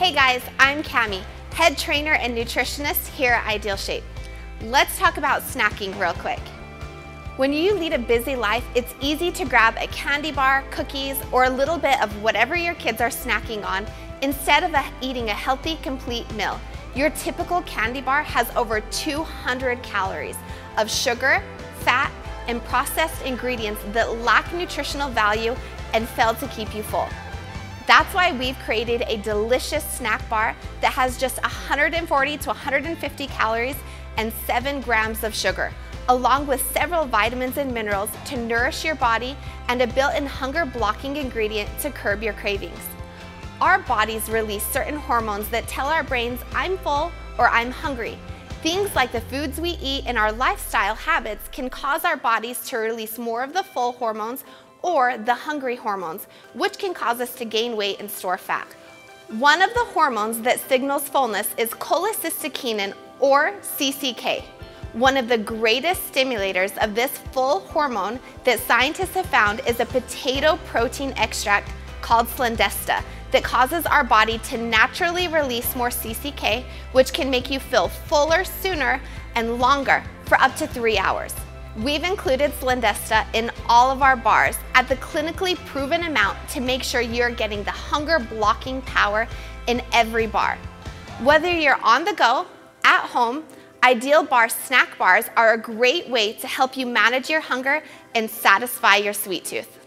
Hey guys, I'm Cami, head trainer and nutritionist here at Ideal Shape. Let's talk about snacking real quick. When you lead a busy life, it's easy to grab a candy bar, cookies, or a little bit of whatever your kids are snacking on instead of eating a healthy, complete meal. Your typical candy bar has over 200 calories of sugar, fat, and processed ingredients that lack nutritional value and fail to keep you full. That's why we've created a delicious snack bar that has just 140 to 150 calories and 7 grams of sugar, along with several vitamins and minerals to nourish your body and a built-in hunger-blocking ingredient to curb your cravings. Our bodies release certain hormones that tell our brains, I'm full or I'm hungry. Things like the foods we eat and our lifestyle habits can cause our bodies to release more of the full hormones or the hungry hormones, which can cause us to gain weight and store fat. One of the hormones that signals fullness is cholecystokinin, or CCK. One of the greatest stimulators of this full hormone that scientists have found is a potato protein extract called Slendesta that causes our body to naturally release more CCK, which can make you feel fuller sooner and longer for up to 3 hours. We've included Slendesta in all of our bars at the clinically proven amount to make sure you're getting the hunger blocking power in every bar. Whether you're on the go, at home, IdealBar snack bars are a great way to help you manage your hunger and satisfy your sweet tooth.